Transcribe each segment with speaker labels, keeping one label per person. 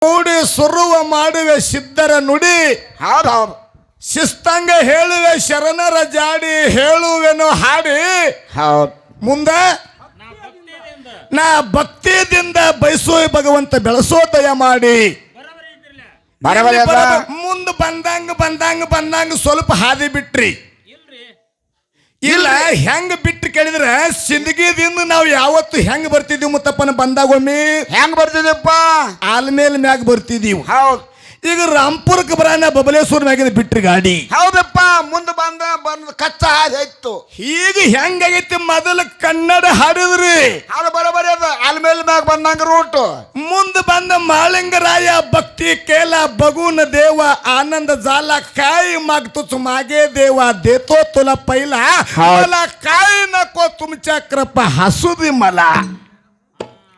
Speaker 1: ಕೂಡಿ ಸುರುವ ಮಾಡುವೆ ಸಿದ್ಧರ ನುಡಿ.
Speaker 2: ಹೌದೌದು.
Speaker 1: ಶಿಸ್ತಂಗ ಹೇಳುವೆ ಶರಣರ ಜಾಡಿ, ಹೇಳುವೆನು ಹಾಡಿ.
Speaker 2: ಹೌದು.
Speaker 1: ಮುಂದ ನಾ ಭಕ್ತಿಯಿಂದ ಬಯಸೋ ಭಗವಂತ ಬೆಳೆಸೋ ದಯ ಮಾಡಿ. ಮುಂದೆ ಬಂದಂಗ ಸ್ವಲ್ಪ ಹಾದಿ ಬಿಟ್ರಿ. ಇಲ್ಲ ಹೆಂಗ್ ಬಿಟ್ಟು ಕೇಳಿದ್ರ ಸಿಂದಗಿದಿಂದ ನಾವು ಯಾವತ್ತು ಹೆಂಗ್ ಬರ್ತಿದೀವಿ ಮುತ್ತಪ್ಪನ ಬಂದಾಗೊಮ್ಮೆ
Speaker 2: ಹೆಂಗ್ ಬರ್ತಿದೀವಪ್ಪ?
Speaker 1: ಆಲ್ಮೇಲ್ ಮ್ಯಾಗ ಬರ್ತಿದೀವಿ.
Speaker 2: ಹೌದು.
Speaker 1: ಈಗ ರಾಂಪುರಕ್ಕೆ ಬರಾನ ಬಬಲೇಶ್ವರ ಮ್ಯಾಗಿನ ಬಿಟ್ರಿ ಗಾಡಿ.
Speaker 2: ಹೌದಪ್ಪ. ಮುಂದೆ ಬಂದ ಕಚ್ಚಾ ಹಾದಿ ಆಯ್ತು.
Speaker 1: ಈಗ ಹೆಂಗಾಗೈತಿ ಮೊದಲು ಕನ್ನಡ ಹಾಡಿದ್ರಿ,
Speaker 2: ಅದು ಬರೋಬರಿ ಅದ. ಆಲ್ಮೇಲ್ ಮ್ಯಾಗ ಬಂದಂಗ ರೂಟ್.
Speaker 1: ಮುಂದೆ ಬಂದ ಮಾಳಿಂಗರಾಯ ಭಕ್ತಿ ಕೇಲ ಬಗುನ ದೇವ ಆನಂದ ಜಾಲ ಕಾಯಿ मागतोच मागे देवा देतो तुला पहिला मला काय नको तुमच्या कृपा हसू दे मला.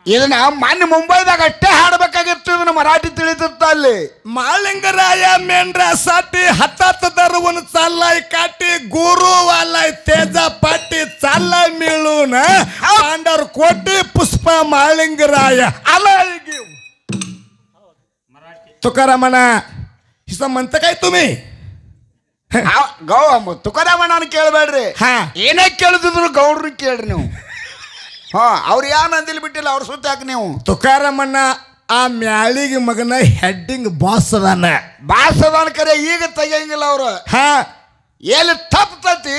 Speaker 2: ಇದನ್ನ ಮೊನ್ನೆ ಮುಂಬೈದಾಗ ಅಷ್ಟೇ ಹಾಡಬೇಕಾಗಿತ್ತು. ಇದನ್ನ ಮರಾಠಿ ತಿಳಿದಿತ್ತ ಅಲ್ಲಿ.
Speaker 1: मालिंगराया मेंढरा साठी हातात धरून चाललाय काठी, गुरुवालाय तेजा पाठी चाललाय मिळून पांढर कोटी पुष्प मालिंगराय आलाय घेऊ. तुकारामना हिसा म्हणता काय तुम्ही?
Speaker 2: ಗೌ ತುಕಾರಾಮಣ್ಣನ ಕೇಳಬೇಡ್ರಿ. ಏನೇ ಕೇಳಿದ್ರು ಗೌಡ್ರಿ ಕೇಳ್ರಿ ನೀವು. ಅವ್ರು ಯಾರು ಅಂದಿಲ್ ಬಿಟ್ಟಿಲ್ಲ, ಅವ್ರ ಸುತ್ತ ಯಾಕೆ ನೀವು?
Speaker 1: ತುಕಾರಾಮಣ್ಣ ಆ ಮ್ಯಾಳಿಗೆ ಮಗನ ಹೆಡ್ಡಿಂಗ್ ಬಾಸ್ ಅದಾನ.
Speaker 2: ಕರೆ ಈಗ ತೆಗಿಯಂಗಿಲ್ಲ ಅವ್ರು. ಎಲ್ಲಿ ತಪ್ಪತತಿ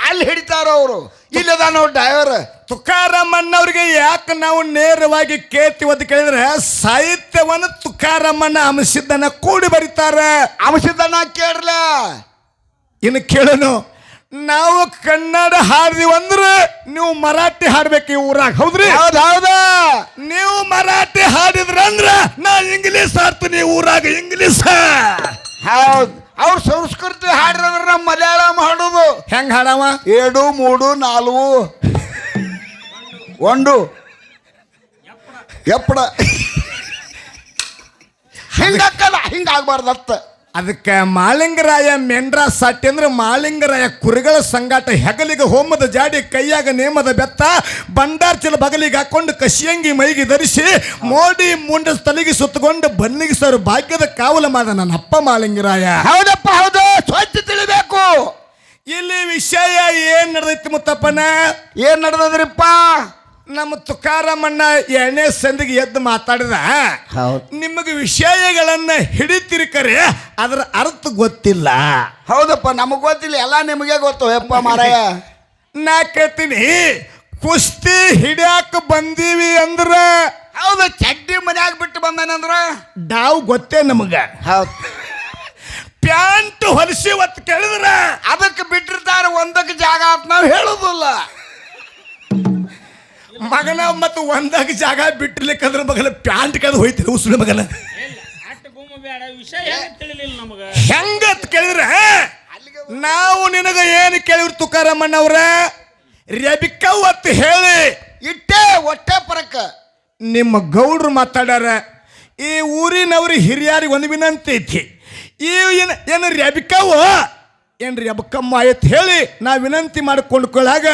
Speaker 2: ಅಲ್ಲಿ ಹಿಡಿತಾರ ಅವರು. ಇಲ್ಲದ ನಾವು ಡ್ರೈವರ್.
Speaker 1: ತುಕಾರಾಮಣ್ಣವ್ರಿಗೆ ಯಾಕೆ ನಾವು ನೇರವಾಗಿ ಕೇಳ್ತೀವಿ ಅಂತ ಕೇಳಿದ್ರೆ ಸಾಹಿತ್ಯವನ್ನು ತುಕಾರಾಮಣ್ಣ ಅಂಶದನ್ನ ಕೂಡಿ ಬರೀತಾರ.
Speaker 2: ಅಂಶದನ್ನ ಕೇಳಲ್ಲ.
Speaker 1: ಇನ್ನು ಕೇಳನು, ನಾವು ಕನ್ನಡ ಹಾಡ್ದೀವಿ ಅಂದ್ರೆ ನೀವು ಮರಾಠಿ ಹಾಡ್ಬೇಕು ಈ ಊರಾಗ. ಹೌದ್ರಿ?
Speaker 2: ಹೌದೌದ.
Speaker 1: ನೀವು ಮರಾಠಿ ಹಾಡಿದ್ರಂದ್ರ ನಾ ಇಂಗ್ಲೀಷ್ ಹಾಡ್ತೀನಿ ಊರಾಗ. ಇಂಗ್ಲೀಷ್
Speaker 2: ಹೌದು. ಅವ್ರ ಸಂಸ್ಕೃತಿ ಹಾಡಿದ್ರೆ ನಮ್ಮ ಮಲಯಾಳಂ ಹಾಡೋದು.
Speaker 1: ಹೆಂಗ್ ಹಾಡವ?
Speaker 2: 7 3 4 1 ಎಪ್ಪಡ ಹಿಂಗಕ್ಕಲ್ಲ, ಹಿಂಗಾಗ್ಬಾರ್ದತ್ತ.
Speaker 1: ಅದಕ್ಕೆ ಮಾಳಿಂಗರಾಯ ಮೆಂಡ್ರಾ ಸಾಟಿ ಅಂದ್ರೆ ಮಾಳಿಂಗರಾಯ ಕುರಿಗಳ ಸಂಗಾಟ ಹೆಗಲಿಗೆ ಹೋಮದ ಜಾಡಿ, ಕೈಯಾಗ ನೇಮದ ಬೆತ್ತ, ಬಂಡಾರ್ಚಲ ಬಗಲಿಗೆ ಹಾಕೊಂಡು ಕಸಿಯಂಗಿ ಮೈಗೆ ಧರಿಸಿ ಮೋಡಿ ಮುಂಡ ತಲೆಗೆ ಸುತ್ತಕೊಂಡು ಬನ್ನಿಗೆ ಸರ್ ಭಾಗ್ಯದ ಕಾವಲ ಮಾದ ನನ್ನ ಅಪ್ಪ ಮಾಳಿಂಗರಾಯ.
Speaker 2: ಹೌದಪ್ಪ ಹೌದು. ಸ್ವಚ್ಛ ತಿಳಿಬೇಕು.
Speaker 1: ಇಲ್ಲಿ ವಿಷಯ ಏನ್ ನಡೆದೈತಿ ಮುತ್ತಪ್ಪನ?
Speaker 2: ಏನ್ ನಡೆದ್ರಿಪ್ಪ?
Speaker 1: ನಮ್ಮ ತುಕಾರಾಮಣ್ಣ ಎಣ್ಣೆ ಸಂದಿಗೆ ಎದ್ದು ಮಾತಾಡಿದ. ನಿಮಗೆ ವಿಷಯಗಳನ್ನ ಹಿಡಿತಿರಿ ಕರೆ ಅದರ ಅರ್ಥ ಗೊತ್ತಿಲ್ಲ.
Speaker 2: ಹೌದಪ್ಪ, ನಮಗ್ ಗೊತ್ತಿಲ್ಲ, ಎಲ್ಲ ನಿಮಗೆ ಗೊತ್ತು ಯಪ್ಪ ಮಾರಾಯ.
Speaker 1: ನಾ ಕೇಳ್ತೀನಿ, ಕುಸ್ತಿ ಹಿಡಿಯಾಕ ಬಂದೀವಿ ಅಂದ್ರ
Speaker 2: ಹೌದು, ಚಡ್ಡಿ ಮನ್ಯಾಗ ಬಿಟ್ಟು ಬಂದಾನಂದ್ರ
Speaker 1: ಡಾವ್ ಗೊತ್ತೇ ನಮಗ.
Speaker 2: ಹೌದು.
Speaker 1: ಪ್ಯಾಂಟ್ ಹೊಲಿಸಿ ಹೊತ್ತು ಕೇಳಿದ್ರ
Speaker 2: ಅದಕ್ಕೆ ಬಿಟ್ಟಿರ್ತಾರೆ, ಒಂದಕ್ಕೆ ಜಾಗ ಅಂತ ನಾವು ಹೇಳುದಿಲ್ಲ
Speaker 1: ಮಗನ. ಮತ್ತು ಒಂದಾಗ ಜಾಗ ಬಿಟ್ಟಿರ್ಲಿಕ್ಕಂದ್ರ ಮಗನ ಪ್ಯಾಂಟ್ ಕಳೆದು ಹೋಯ್ತಿಲ್ಲ ಉಸುಳಿ ಮಗನ. ಹೆಂಗತ್ ಕೇಳಿದ್ರ ನಾವು ನಿನಗ ಏನು ಕೇಳಿವ್ರ ತುಕಾರಾಮಣ್ಣವ್ರ? ರೆಬಿಕವತ್ತು ಹೇಳಿ
Speaker 2: ಇಟ್ಟೆ ಹೊಟ್ಟೆ ಪರಕ
Speaker 1: ನಿಮ್ಮ ಗೌಡ್ರು ಮಾತಾಡ್ಯಾರ. ಈ ಊರಿನವ್ರಿ ಹಿರಿಯರಿಗೆ ಒಂದು ವಿನಂತಿ ಐತಿ. ಈ ಏನು ರೆಬಿಕವ ಏನು ರೆಬಕಮ್ಮ ಆಯ್ತು ಹೇಳಿ ನಾ ವಿನಂತಿ ಮಾಡಿಕೊಂಡ್ಕೊಳ್ಳಾಗ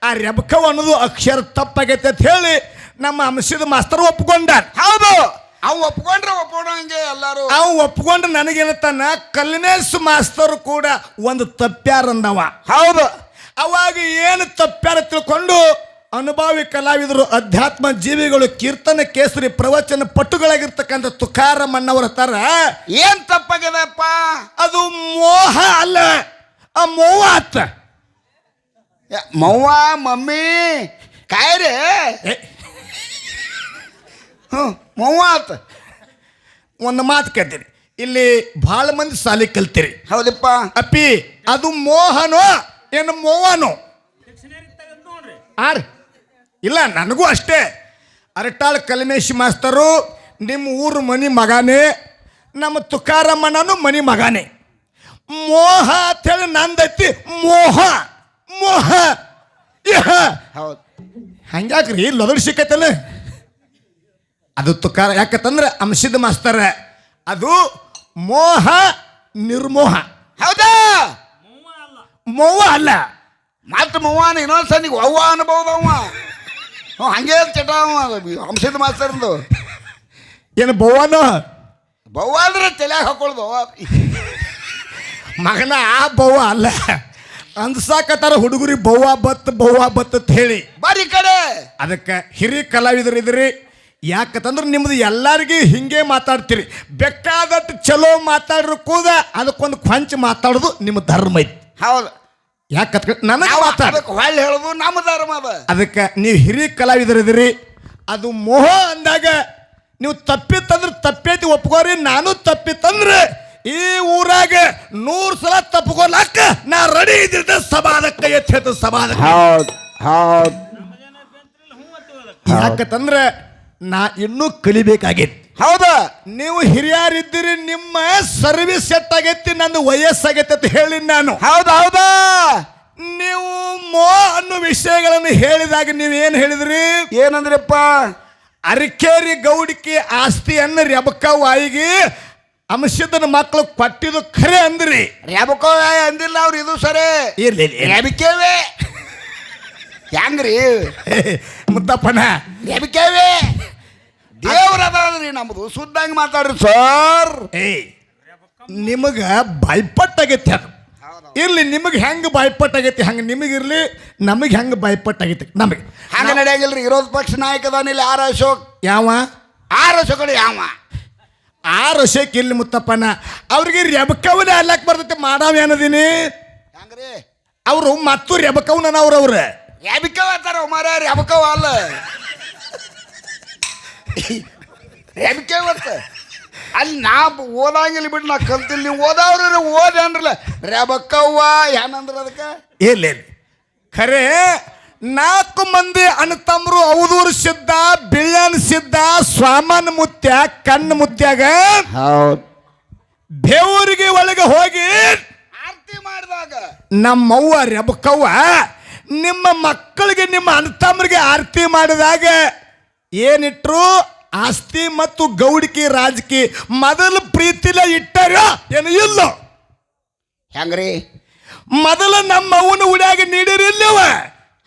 Speaker 1: ಆ ರೆಬಕವ್ ಅನ್ನೋದು ಅಕ್ಷರ ತಪ್ಪಾಗೈತೆ ಅಂತ ಹೇಳಿ ನಮ್ಮ ಅಂಶದ ಮಾಸ್ತರ್ ಒಪ್ಕೊಂಡ.
Speaker 2: ಹೌದು, ಅವ್ ಒಪ್ಕೊಂಡ್ರೆ ಒಪ್ಕೊಂಡಂಗೆ ಎಲ್ಲಾರು.
Speaker 1: ಅವ್ ಒಪ್ಕೊಂಡ್ರೆ ನನಗೇನತ್ತಾನ ಕಲ್ಮೇಶ್ ಮಾಸ್ತರ್ ಕೂಡ ಒಂದು ತಪ್ಪ್ಯಾರಂದವ.
Speaker 2: ಹೌದು.
Speaker 1: ಅವಾಗ ಏನು ತಪ್ಪ್ಯಾರ ತಿಳ್ಕೊಂಡು ಅನುಭವಿ ಕಲಾವಿದರು, ಅಧ್ಯಾತ್ಮ ಜೀವಿಗಳು, ಕೀರ್ತನ ಕೇಸರಿ ಪ್ರವಚನ ಪಟುಗಳಾಗಿರ್ತಕ್ಕಂಥ ತುಕಾರಾಮಣ್ಣವ್ರ ಹತ್ತಾರ
Speaker 2: ಏನ್ ತಪ್ಪಾಗ್ಯದಪ್ಪ?
Speaker 1: ಅದು ಮೋಹ ಅಲ್ಲ, ಆ ಮೋಹ ಆತ.
Speaker 2: ಮವ್ವ ಮಮ್ಮಿ ಕಾಯ್ರೆ ಮವ್ವ ಆತ.
Speaker 1: ಒಂದು ಮಾತು ಕೇಳ್ತೀರಿ, ಇಲ್ಲಿ ಬಹಳ ಮಂದಿ ಸಾಲಿ ಕಲ್ತೀರಿ.
Speaker 2: ಹೌದಪ್ಪ
Speaker 1: ಅಪ್ಪಿ, ಅದು ಮೋಹನೋ ಏನು ಮೋಹನೋ? ಇಲ್ಲ, ನನಗೂ ಅಷ್ಟೇ. ಅರಟಾಳ್ ಕಲ್ಮೇಶ್ ಮಾಸ್ತರು ನಿಮ್ಮ ಊರು ಮನಿ ಮಗಾನೇ, ನಮ್ಮ ತುಕಾರಾಮಣ್ಣನು ಮನಿ ಮಗಾನೇ. ಮೋಹ ಅಂತ ಹೇಳಿ ನಂದೈತಿ. ಮೋಹ ಮೋಹ
Speaker 2: ಹೌದು.
Speaker 1: ಹಂಗ್ಯಾಕ್ರಿ ಲೊದಡ್ ಸಿಕ್ಕೈತಲ್ಲ ಅದು ತುಕಾರ. ಯಾಕಂತಂದ್ರೆ ಅಂಶದ ಮಾಸ್ತರ ಅದು ಮೋಹ ನಿರ್ಮೋಹ.
Speaker 2: ಹೌದಾ?
Speaker 1: ಮೋಹ ಅಲ್ಲ.
Speaker 2: ಮತ್ತೆ ಮವ್ವಾನ ಇನ್ನೊಂದ್ಸನಿಗೆ ಅವ್ವ ಅನ್ಬಹುದು. ಅವ ಹಂಗೆ ಚಟ ಅಂಶದ ಮಾಸ್ತರ್ದು.
Speaker 1: ಏನು ಬವ್ವನೋ
Speaker 2: ಬವ್ವ ಅಂದ್ರೆ ತಲೆಯಾಗ ಹಾಕೊಳ್ದು
Speaker 1: ಮಗನ ಆ ಬವ್ವ ಅಲ್ಲ ಅನ್ಸಾಕತ್ತಾರ ಹುಡುಗರಿಗೆ ಬವ್ವ ಬತ್ ಅಂತ ಹೇಳಿ
Speaker 2: ಬಾರಿ ಕಡೆ.
Speaker 1: ಅದಕ್ಕೆ ಹಿರಿಯ ಕಲಾವಿದರು ಇದ್ರಿ. ಯಾಕಂತಂದ್ರೆ ನಿಮ್ದು ಎಲ್ಲರಿಗೂ ಹಿಂಗೆ ಮಾತಾಡ್ತೀರಿ. ಬೇಕಾದಟ್ಟು ಚಲೋ ಮಾತಾಡ್ರು ಕೂಡ ಅದಕ್ಕೊಂದು ಕೊಂಚ ಮಾತಾಡೋದು ನಿಮ್ಮ ಧರ್ಮ ಐತಿ.
Speaker 2: ಹೌದು.
Speaker 1: ಯಾಕಂತ ನನಗೆ ಮಾತಾಡ
Speaker 2: ಹೊಳ್ಳಿ ಹೇಳೋದು ನಮ್ಮ ಧರ್ಮ ಅದ.
Speaker 1: ಅದಕ್ಕೆ ನೀವು ಹಿರಿಯ ಕಲಾವಿದರು ಇದ್ರಿ. ಅದು ಮೋಹ ಅಂದಾಗ ನೀವು ತಪ್ಪಿತ್ತಂದ್ರೆ ತಪ್ಪೈತಿ ಒಪ್ಕೋರಿ. ನಾನು ತಪ್ಪಿತ್ತಂದ್ರೆ ಈ ಊರಾಗ 100 ಸಲ ತಪ್ಪಿಕೊಳ್ಳಾಕ ನಾ ರೆಡಿ ಇದ್ದಿದ್ದೆ. ಸಭಾದಕ್ಕೆ ಎತ್ತು ಸಭಾದ. ಯಾಕಂತಂದ್ರೆ ನಾ ಇನ್ನೂ ಕಲಿಬೇಕಾಗೈತಿ.
Speaker 2: ಹೌದಾ?
Speaker 1: ನೀವು ಹಿರಿಯರಿದ್ದೀರಿ, ನಿಮ್ಮ ಸರ್ವಿಸ್ ಸೆಟ್ ಆಗೈತಿ, ನಂದು ವಯಸ್ಸಾಗೈತಿ ಅಂತ ಹೇಳಿ ನಾನು.
Speaker 2: ಹೌದಾ?
Speaker 1: ನೀವು ಮೋ ಅನ್ನೋ ವಿಷಯಗಳನ್ನು ಹೇಳಿದಾಗ ನೀವೇನು ಹೇಳಿದ್ರಿ?
Speaker 2: ಏನಂದ್ರಪ್ಪ?
Speaker 1: ಅರಿಕೇರಿ ಗೌಡಿಕೆ ಆಸ್ತಿಯನ್ನು ರೆಬಕವ್ವಾಯಿಗೆ ಅಂಶದನ ಮಕ್ಕಳು ಕೊಟ್ಟಿದ್ದು ಖರೆ ಅಂದ್ರಿ.
Speaker 2: ರೆಬಕವ್ವ ಅಂದಿಲ್ಲ ಅವ್ರು. ಇದು ಸರಿ ರೆಬಿಕೇವೆ ಹೆಂಗ್ರಿ
Speaker 1: ಮುತ್ತಪ್ಪನ
Speaker 2: ರೆಬಿಕೇವೆ ದೇವ್ರದ್ರಿ ನಮ್ದು. ಸುದ್ದಂಗೆ ಮಾತಾಡ್ರಿ ಸರ್.
Speaker 1: ನಿಮಗ ಬಾಯ್ಪಟ್ಟಾಗೈತಿ ಅದು. ಇರ್ಲಿ, ನಿಮಗೆ ಹೆಂಗೆ ಬಾಯ್ಪಟ್ಟಾಗೈತಿ ಹಂಗೆ ನಿಮಗಿರ್ಲಿ, ನಮಗೆ ಹೆಂಗೆ ಬಾಯ್ಪಟ್ಟಾಗೈತಿ ನಮಗೆ
Speaker 2: ಹಂಗೆ ನಡೆಯಂಗಿಲ್ರಿ. ವಿರೋಧ ಪಕ್ಷ ನಾಯಕದಾನಿಲ್ಲ ಆರ್ ಅಶೋಕ್.
Speaker 1: ಯಾವ
Speaker 2: ಆರ್ ಅಶೋಕ್? ಯಾವ
Speaker 1: ಆರ್ ಅಶೋಕ್ ಇಲ್ಲಿ ಮುತ್ತಪ್ಪನ ಅವ್ರಿಗೆ ರೆಬಕವನೇ ಅಲ್ಲಕ್ಕೆ ಬರ್ತೈತಿ. ಮಾಡಾವ ಏನದೀನಿ
Speaker 2: ಹೆಂಗ್ರಿ
Speaker 1: ಅವರು ಮತ್ತು ರೆಬಕವ್ನ ಅವ್ರವ್ರ
Speaker 2: ರೆಬಿಕವ್ ಅಂತಾರ ಮಾರ. ರೆಬಕವ್ ಅಲ್ಲ, ರೆಬಿಕವ್ ಅಂತ. ಅಲ್ಲಿ ನಾ ಓದಂಗಿಲ್ಲ ಬಿಟ್ಟು ನಾ ಕಲ್ತಿಲ್ಲ. ನೀವು ಓದವ್ರ ಓದ ಅನ್ರಲ್ಲ ರೆಬಕವ್ವ ಏನಂದ್ರ ಅದಕ್ಕೆ
Speaker 1: ಇಲ್ಲ ಖರೆ 4 ಮಂದಿ ಅಣ್ಣತಮ್ಮರು ಅವಧೂರು ಸಿದ್ಧ, ಬಿಳ್ಯನ್ ಸಿದ್ಧ, ಸ್ವಾಮನ್ ಮುತ್ಯ, ಕಣ್ಣು ಮುತ್ಯಾಗ ಬೇವೂರಿಗೆ ಒಳಗೆ ಹೋಗಿ
Speaker 2: ಆರತಿ ಮಾಡಿದಾಗ
Speaker 1: ನಮ್ಮವ್ವ ರೆಬಕವ್ವ ನಿಮ್ಮ ಮಕ್ಕಳಿಗೆ ನಿಮ್ಮ ಅಣ್ಣತಮ್ಮರಿಗೆ ಆರತಿ ಮಾಡಿದಾಗ ಏನಿಟ್ರು? ಆಸ್ತಿ ಮತ್ತು ಗೌಡಿಕೆ ರಾಜಕೀಯ ಮೊದಲು ಪ್ರೀತಿಲ ಇಟ್ಟಾರ ಏನು ಇಲ್ಲ?
Speaker 2: ಹೆಂಗ್ರಿ?
Speaker 1: ಮೊದಲ ನಮ್ಮ ಅವನ ಉಡ್ಯಾಗ ನೀಡಿರಿಲ್ಲವ.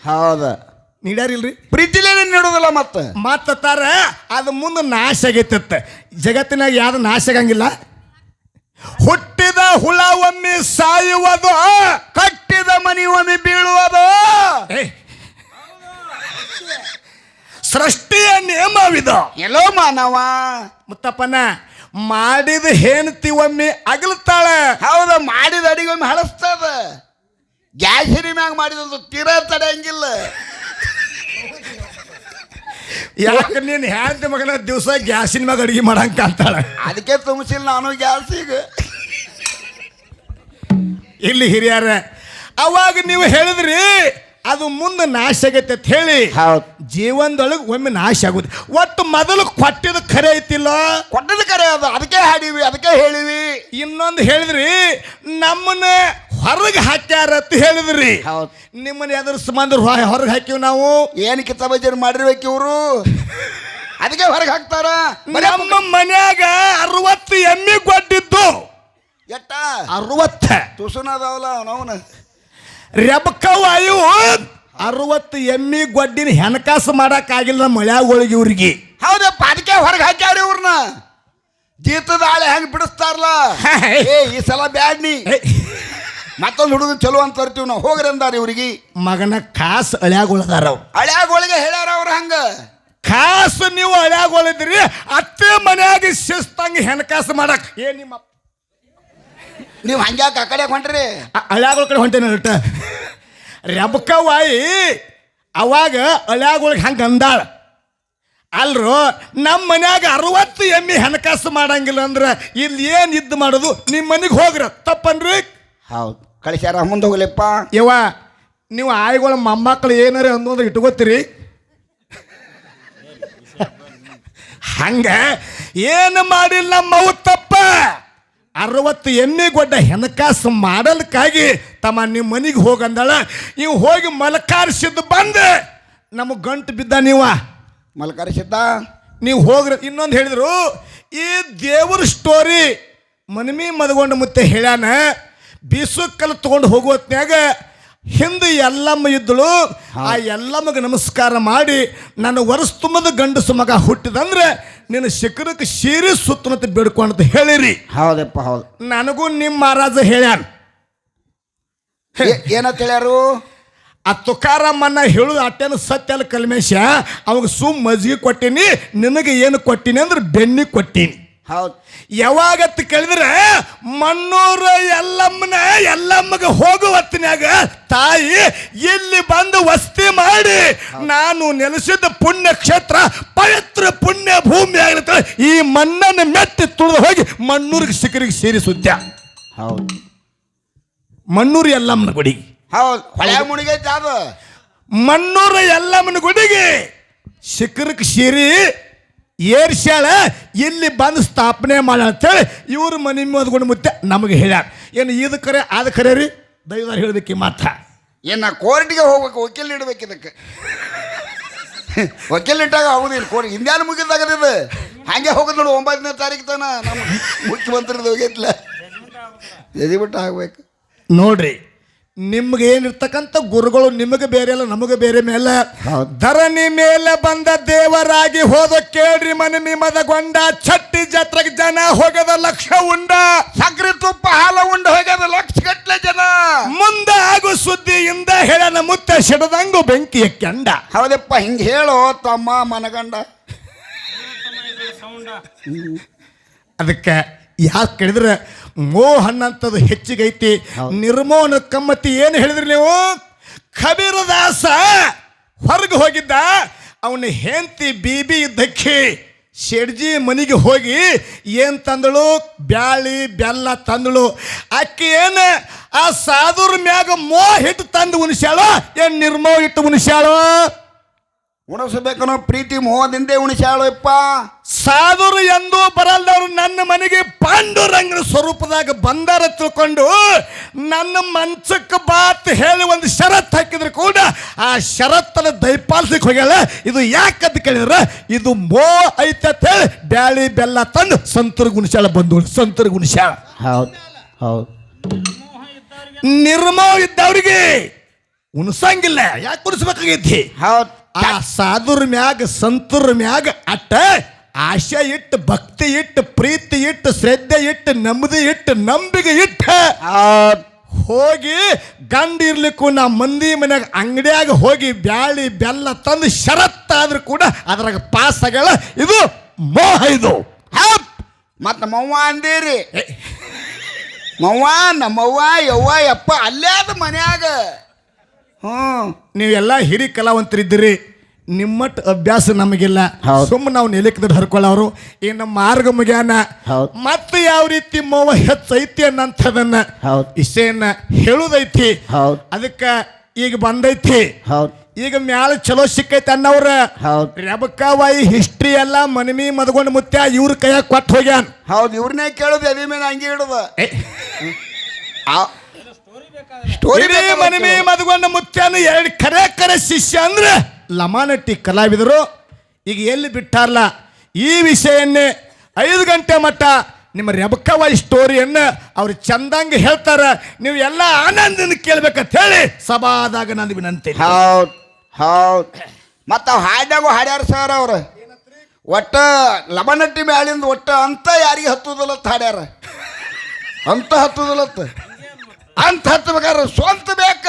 Speaker 2: ಹೌದ,
Speaker 1: ನೀಡ್ಯಾರಿಲ್ರಿ.
Speaker 2: ಪ್ರೀತಿಲೇನೆ ನೀಡೋದಿಲ್ಲ.
Speaker 1: ಮತ್ತಾರ ಅದು ಮುಂದೆ ನಾಶ ಆಗೈತತ್ತ. ಜಗತ್ತಿನಾಗ ಯಾವ್ದು ನಾಶ ಆಗಂಗಿಲ್ಲ. ಹುಟ್ಟಿದ ಹುಳ ಒಮ್ಮೆ ಸಾಯುವುದು,
Speaker 2: ಕಟ್ಟಿದ ಮನಿ ಒಮ್ಮೆ ಬೀಳುವುದು
Speaker 1: ಸೃಷ್ಟಿಯ ನಿಯಮವಿದು.
Speaker 2: ಎಲ್ಲೋ ಮಾನವ
Speaker 1: ಮುತ್ತಪ್ಪನ ಮಾಡಿದ ಹೆಣ್ತಿ ಒಮ್ಮೆ ಅಗಲ್ತಾಳ.
Speaker 2: ಹೌದ, ಮಾಡಿದ ಅಡಿಗೆ ಒಮ್ಮೆ ಹಳಸ್ತದ. ಗ್ಯಾಸಿನ ಮ್ಯಾಗ ಮಾಡಿದಂತ ತೀರಾ ತಡೆಯಂಗಿಲ್ಲ.
Speaker 1: ಯಾಕೆ ನೀನು ಹೆಂಡತಿ ಮಗನ ದಿವಸ ಗ್ಯಾಸಿನ ಮ್ಯಾಗ ಅಡಿಗೆ ಮಾಡಂಕ ಅಂತಾಳ.
Speaker 2: ಅದಕ್ಕೆ ತುಂಬಿಸಿಲ್ಲ ನಾನು ಗ್ಯಾಸ್. ಈಗ
Speaker 1: ಇಲ್ಲಿ ಹಿರಿಯರ ಅವಾಗ ನೀವು ಹೇಳಿದ್ರಿ ಅದು ಮುಂದೆ ನಾಶ ಆಗೈತೆ ಅಂತ ಹೇಳಿ. ಜೀವನದೊಳಗೆ ಒಮ್ಮೆ ನಾಶ ಆಗುದು. ಒಟ್ಟು ಮೊದಲು ಕೊಟ್ಟಿದ್ದು ಖರೆ ಐತಿಲ್ಲ?
Speaker 2: ಕೊಟ್ಟದ ಖರೆ ಅದು. ಅದಕ್ಕೆ ಹಾಡಿವಿ, ಅದಕ್ಕೆ ಹೇಳಿವಿ.
Speaker 1: ಇನ್ನೊಂದು ಹೇಳಿದ್ರಿ ನಮ್ಮನ್ನ ಹೊರಗೆ ಹಾಕ್ಯಾರ ಅಂತ ಹೇಳಿದ್ರಿ. ನಿಮ್ಮನ್ನ ಯಾವ್ದಾದ್ರು ಸಂಬಂಧ ಹೊರಗೆ ಹಾಕಿವ್ ನಾವು.
Speaker 2: ಏನು ಕಿತ್ತ ಬಜಾರ್ ಮಾಡಿರ್ಬೇಕು ಇವರು, ಅದಕ್ಕೆ ಹೊರಗೆ ಹಾಕ್ತಾರ.
Speaker 1: ನಮ್ಮ ಮನ್ಯಾಗ 60 ಎಮ್ಮಿ ಕೊಟ್ಟಿದ್ದು.
Speaker 2: ಎಟ್ಟ
Speaker 1: 60
Speaker 2: ತುಸುನದಾವಲ್ಲ ಅವನ
Speaker 1: ರೆಬಕವ್ವಾಯು 60 ಎಮ್ಮಿ ಗೊಡ್ಡಿನ ಹೆಣಕಾಸು ಮಾಡಕ್ಕಾಗಿಲ್ಲ ಮಳ್ಯಾಗೊಳಗೆ ಇವ್ರಿಗೆ.
Speaker 2: ಹೌದಪ್ಪ, ಅದಕ್ಕೆ ಹೊರಗೆ ಹಾಕ್ಯಾರ ಇವ್ರನ್ನ. ಜೀತದ ಆಳೆ ಹೆಂಗೆ ಬಿಡಿಸ್ತಾರಲ್ಲ, ಈ ಸಲ ಬ್ಯಾಡ್ನಿ ಮತ್ತೊಂದು ಹುಡುಗ ಚಲೋ ಅಂತ ತರ್ತೀವಿ ನಾವು, ಹೋಗ್ರಿ ಅಂದಾರ ಇವ್ರಿಗೆ.
Speaker 1: ಮಗನ ಕಾಸು ಅಳ್ಯಾಗೊಳದಾರ.
Speaker 2: ಹಳ್ಯಾಗೊಳಗೆ ಹೇಳ್ಯಾರ ಅವ್ರ ಹಂಗ.
Speaker 1: ಕಾಸು ನೀವು ಅಳ್ಯಾಗೊಳಿದ್ರಿ, ಅತ್ತೆ ಮನ್ಯಾಗ ಶಿಸ್ತಂಗೆ ಹೆಣಕಾಸು ಮಾಡಕ್ ನಿಮ್ಮ
Speaker 2: ನೀವು ಹಂಗ್ಯಾಕೆ ಆ ಕಡೆ ಹೊಂಟ್ರಿ?
Speaker 1: ಹಳ್ಯಾಗಳ ಕಡೆ ಹೊಂಟೇನ ರಿಟ. ರೆಬಕವ್ವಾಯಿ ಅವಾಗ ಹಳ್ಯಾಗೊಳಗೆ ಹಂಗೆ ಅಂದಾಳ. ಅಲ್ರು ನಮ್ಮ ಮನ್ಯಾಗ 60 ಎಮ್ಮಿ ಹಣಕಾಸು ಮಾಡಂಗಿಲ್ಲ ಅಂದ್ರೆ ಇಲ್ಲಿ ಏನು ಇದ್ದು ಮಾಡೋದು? ನಿಮ್ಮ ಮನೆಗೆ ಹೋಗ್ರ ತಪ್ಪನ್ರಿ.
Speaker 2: ಹೌದು, ಕಳಿಸ್ಯಾರ. ಮುಂದೆ ಹೋಗ್ಲಿಪ್ಪ.
Speaker 1: ಯವ್ವ, ನೀವು ಆಯ್ಗಳ ಮೊಮ್ಮಕ್ಕಳು ಏನಾರ ಅನ್ನೋದು ಇಟ್ಕೋತೀರಿ. ಹಂಗ ಏನು ಮಾಡಿಲ್ಲ ನಮ್ಮವು ತಪ್ಪ. 60 ಎಮ್ಮೆ ಗೊಡ್ಡ ಹೆಣಕಾಸು ಮಾಡಲ್ಕಾಗಿ ತಮ್ಮ ನಿಮ್ಮ ಮನೆಗೆ ಹೋಗಂದಾಳ. ನೀವು ಹೋಗಿ ಮಲಕಾರಿಸಿದ್ದು ಬಂದು ನಮಗೆ ಗಂಟು ಬಿದ್ದ.
Speaker 2: ಮಲಕಾರಿಸಿದ್ದ
Speaker 1: ನೀವು ಹೋಗ್ರಿ. ಇನ್ನೊಂದು ಹೇಳಿದ್ರು, ಈ ದೇವ್ರ ಸ್ಟೋರಿ ಮನಮಿ ಮದಗೊಂಡು ಮತ್ತೆ ಹೇಳ್ಯಾನ. ಬೀಸು ಕಲ್ಲು ತೊಗೊಂಡು ಹೋಗುವತ್ನ್ಯಾಗ ಹಿಂದೆ ಎಲ್ಲಮ್ಮ ಇದ್ದಳು. ಆ ಎಲ್ಲಮ್ಮಗೆ ನಮಸ್ಕಾರ ಮಾಡಿ ನನ್ನ ವರ್ಷ ತುಂಬದ ಗಂಡಸು ಮಗ ಹುಟ್ಟಿದಂದ್ರೆ ನಿನ್ನ ಶಿಖರಕ್ಕೆ ಶೀರಿ ಸುತ್ತನಂತ ಬೇಡ್ಕೊಂಡಂತ ಹೇಳಿರಿ.
Speaker 2: ಹೌದಪ್ಪ ಹೌದು.
Speaker 1: ನನಗೂ ನಿಮ್ಮ ಮಹಾರಾಜ ಹೇಳ್ಯಾನ.
Speaker 2: ಏನಂತ ಹೇಳ್ಯಾರು?
Speaker 1: ಆ ತುಕಾರಾಮನ್ನ ಹೇಳುದು ಅಟ್ಟೇನು ಸತ್ಯ ಅಲ್ಲ ಕಲ್ಮೇಶ. ಅವಾಗ ಮಜ್ಜಿಗೆ ಕೊಟ್ಟೀನಿ, ನಿನಗೆ ಏನು ಕೊಟ್ಟೀನಿ ಅಂದ್ರೆ ಬೆನ್ನಿ ಕೊಟ್ಟೀನಿ.
Speaker 2: ಹೌದು.
Speaker 1: ಯಾವಾಗತ್ತು ಕೇಳಿದ್ರೆ ಮಣ್ಣೂರ ಎಲ್ಲಮ್ಮಗೆ ಹೋಗುವತ್ತಿನಾಗ ತಾಯಿ ಇಲ್ಲಿ ಬಂದು ವಸ್ತಿ ಮಾಡಿ ನಾನು ನೆಲೆಸಿದ ಪುಣ್ಯ ಕ್ಷೇತ್ರ ಪವಿತ್ರ ಪುಣ್ಯ ಭೂಮಿ ಆಗಿರುತ್ತೆ. ಈ ಮಣ್ಣನ್ನು ಮೆಟ್ಟಿ ತುಳಿದು ಹೋಗಿ ಮಣ್ಣೂರಿಗೆ ಶಿಖರಿಗೆ ಸೇರಿಸುತ್ತ.
Speaker 2: ಹೌದು.
Speaker 1: ಮಣ್ಣೂರು ಎಲ್ಲಮ್ಮನ ಗುಡಿ.
Speaker 2: ಹೌದು. ಹೊಳೆ ಮುಣಿಗೈತೆ ಅದು.
Speaker 1: ಮಣ್ಣೂರ ಎಲ್ಲಮ್ಮನ ಗುಡಿಗೆ ಶಿಖರಕ್ಕೆ ಸೇರಿ ಏರ್ಸ್ಯಾಳ, ಇಲ್ಲಿ ಬಂದು ಸ್ಥಾಪನೆ ಮಾಡ ಅಂತೇಳಿ ಇವ್ರ ಮನೆ ಮದ್ಕೊಂಡು ಮುತ್ತೆ ನಮಗೆ ಹೇಳ್ಯಾರ. ಏನು ಇದು ಕರೆ ಅದು ಕರೆ ರೀ? ದೈವದಾರ ಹೇಳ್ಬೇಕು ಮಾತ್ರ.
Speaker 2: ಏನ ಕೋರ್ಟಿಗೆ ಹೋಗ್ಬೇಕು, ವಕೀಲ್ ಇಡ್ಬೇಕು ಇದಕ್ಕೆ. ವಕೀಲ್ ಇಟ್ಟಾಗ ಆಗುದಿಲ್ಲ ಕೋರ್ಟ್. ಇಂಡಿಯಾನ ಮುಗಿದಾಗದಿದೆ ಹಾಗೆ ಹೋಗೋದು ನೋಡು. 9ನೇ ತಾರೀಕು ತನ ನಮ್ಮ ಮುಖ್ಯಮಂತ್ರಿದು ಹೋಗಿತ್ಲ ಎದಿಬಿಟ್ಟು ಆಗ್ಬೇಕು
Speaker 1: ನೋಡ್ರಿ. ನಿಮ್ಗೆ ಏನಿರ್ತಕ್ಕಂಥ ಗುರುಗಳು ನಿಮಗೆ ಬೇರೆ ಅಲ್ಲ, ನಮಗೆ ಬೇರೆ ಮೇಲೆ. ಧರಣಿ ಮೇಲೆ ಬಂದ ದೇವರಾಗಿ ಹೋದ ಕೇಳ್ರಿ ಮನೆ ಮದಗೊಂಡ ಚಟ್ಟಿ ಜಾತ್ರೆಗೆ ಜನ ಹೋಗದ ಲಕ್ಷ ಉಂಡ,
Speaker 2: ಸಕ್ರೆ ತುಪ್ಪ ಹಾಲ ಉಂಡ ಹೋಗ್ಯದ ಲಕ್ಷ ಗಟ್ಲೆ ಜನ.
Speaker 1: ಮುಂದೆ ಆಗೋ ಸುದ್ದಿಯಿಂದ ಹೇಳನ ಮುತ್ತ ಸಿಡದಂಗು ಬೆಂಕಿಯ ಕೆಂಡ.
Speaker 2: ಹೌದಪ್ಪ, ಹಿಂಗೆ ಹೇಳೋ ತಮ್ಮ ಮನಗಂಡ.
Speaker 1: ಅದಕ್ಕೆ ಯಾಕೆ ಕೇಳಿದ್ರೆ ಮೋಹನ್ ಅಂತದು ಹೆಚ್ಚಿಗೈತಿ. ನಿರ್ಮೋಹನ ಕಮ್ಮತಿ ಏನು ಹೇಳಿದ್ರಿ ನೀವು? ಕಬೀರದಾಸ ಹೊರಗೆ ಹೋಗಿದ್ದ, ಅವನ ಹೆಂಡತಿ ಬೀಬಿ ಇದ್ದಕ್ಕಿ ಶೆಡ್ಜಿ ಮನೆಗೆ ಹೋಗಿ ಏನು ತಂದಳು? ಬ್ಯಾಳಿ ಬೆಲ್ಲ ತಂದಳು. ಅಕ್ಕಿ ಏನು ಆ ಸಾಧುರ ಮ್ಯಾಗ ಮೋಹ ಹಿಟ್ಟು ತಂದು ಉಣಿಸ್ಯಾಳೋ ಏನು ನಿರ್ಮೋಹ ಹಿಟ್ಟು ಉಣಿಸ್ಯಾಳೋ?
Speaker 2: ಉಣಿಸಬೇಕನ್ನೋ ಪ್ರೀತಿ ಮೋಹದಿಂದೇ ಉಣಿಸ್ಯಾಳೋ ಯಪ್ಪ.
Speaker 1: ಸಾಧುರು ಎಂದೂ ಬರಲ್ದವ್ರು ನನ್ನ ಮನೆಗೆ ಪಾಂಡುರಂಗನ ಸ್ವರೂಪದಾಗ ಬಂದಾರ ತಿಳ್ಕೊಂಡು ನನ್ನ ಮಂಚಕ್ಕೆ ಬಾತ್ ಹೇಳಿ ಒಂದು ಷರತ್ತು ಹಾಕಿದ್ರು ಕೂಡ ಆ ಷರತ್ತನ್ನು ದಯಪಾಲಿಸಕ್ಕೆ ಹೋಗ್ಯಾಳ. ಇದು ಯಾಕಂತ ಕೇಳಿದ್ರೆ ಇದು ಮೋ ಐತೆ ಅಂತ ಹೇಳಿ ಬ್ಯಾಳಿ ಬೆಲ್ಲ ತಂದು ಸಂತರ ಗುಣಿಸ್ಯಾಳ, ಬಂದು ಸಂತರ ಗುಣಿಸ್ಯಾಳ.
Speaker 2: ಹೌದು ಹೌದು.
Speaker 1: ನಿರ್ಮೋ ಇದ್ದವ್ರಿಗೆ ಉಣಿಸಂಗಿಲ್ಲ, ಯಾಕೆ ಉಣಿಸ್ಬೇಕಾಗೈತಿ?
Speaker 2: ಹೌದು.
Speaker 1: ಆ ಸಾಧುರ ಮ್ಯಾಗ ಸಂತರ ಮ್ಯಾಗ ಅಟ್ಟ ಆಶೆ ಇಟ್ಟು, ಭಕ್ತಿ ಇಟ್ಟು, ಪ್ರೀತಿ ಇಟ್ಟು, ಶ್ರದ್ಧೆ ಇಟ್ಟು, ನೆಮ್ಮದಿ ಇಟ್ಟು, ನಂಬಿಕೆ ಇಟ್ಟು ಹೋಗಿ ಗಂಡ ಇರ್ಲಿಕ್ಕೂ ನಾ ಮಂದಿ ಮನ್ಯಾಗ ಅಂಗಡಿಯಾಗ ಹೋಗಿ ಬ್ಯಾಳಿ ಬೆಲ್ಲ ತಂದು ಷರತ್ತಾದ್ರೂ ಕೂಡ ಅದ್ರಾಗ ಪಾಸ್ ಆಗ್ಯಾಳ. ಇದು ಮೋಹ. ಇದು
Speaker 2: ಮತ್ ನಮ್ಮವ್ವ ಅಂದೇರಿ. ಮವ್ವ ನಮ್ಮವ್ವ ಯವ್ವ ಯಪ್ಪ ಅಲ್ಲೇ ಅದ ಮನ್ಯಾಗ.
Speaker 1: ನೀವೆಲ್ಲ ಹಿರಿ ಕಲಾವಂತರಿದ್ದೀರಿ, ನಿಮ್ಮಟ್ಟು ಅಭ್ಯಾಸ ನಮಗಿಲ್ಲ. ಸುಮ್ಮನೆ ನಾವು ನೆಲಕ್ಕದ ಹರ್ಕೊಳ್ಳೋರು. ಈ ನಮ್ಮ ಮಾರ್ಗ ಮುಗ್ಯಾನ ಮತ್ತೆ ಯಾವ ರೀತಿ ಮೋವ ಹೆಚ್ಚೈತಿ ಅನ್ನಂಥದನ್ನ ಇಷ್ಟೇನ ಹೇಳುದೈತಿ. ಅದಕ್ಕೆ ಈಗ ಬಂದೈತಿ. ಈಗ ಮ್ಯಾಲ ಚಲೋ ಸಿಕ್ಕೈತಿ ಅನ್ನವ್ರ ರೆಬಕಾವಾಯಿ ಹಿಸ್ಟ್ರಿ ಎಲ್ಲ ಮನಮಿ ಮದ್ಗೊಂಡು ಮುತ್ಯ ಇವ್ರ ಕೈಯಾಗ ಕೊಟ್ಟು ಹೋಗ್ಯಾನ.
Speaker 2: ಹೌದು, ಇವ್ರನ್ನೇ ಕೇಳುದು ಅದೇ ಮೇಲೆ ಹಂಗೆ ಇಡುದು.
Speaker 1: ಮನಮಿ ಮದ್ಗೊಂಡ ಮುತ್ಯಾನ ಎರಡು ಕರೆ ಶಿಷ್ಯ ಅಂದ್ರೆ ಲಮಾನಟ್ಟಿ ಕಲಾವಿದರು. ಈಗ ಎಲ್ಲಿ ಬಿಟ್ಟಾರಲ್ಲ ಈ ವಿಷಯನ್ನೇ 5 ಗಂಟೆ ಮಟ್ಟ ನಿಮ್ಮ ರೆಬಕವಾಯಿ ಸ್ಟೋರಿಯನ್ನು ಅವ್ರು ಚಂದಂಗೆ ಹೇಳ್ತಾರೆ. ನೀವು ಎಲ್ಲ ಆನಂದನ ಕೇಳ್ಬೇಕಂತ ಹೇಳಿ ಸಭಾದಾಗ ನಂದು ವಿನಂತಿ.
Speaker 2: ಹೌದು ಹೌದು. ಮತ್ತು ಅವು ಹಾಡ್ಯಾಗು ಹಾಡ್ಯಾರ ಸರ್ ಅವ್ರು. ಒಟ್ಟ ಲಬನಟ್ಟಿ ಮ್ಯಾಲಿಂದ ಒಟ್ಟ ಅಂತ ಯಾರಿಗೆ ಹತ್ತುದಿಲ್ಲತ್ತ ಹಾಡ್ಯಾರ. ಅಂತ ಹತ್ತುದಿಲ್ಲತ್ತ ಅಂತ ಹತ್ತಬೇಕಾದ್ರೆ ಸ್ವಂತ ಬೇಕ.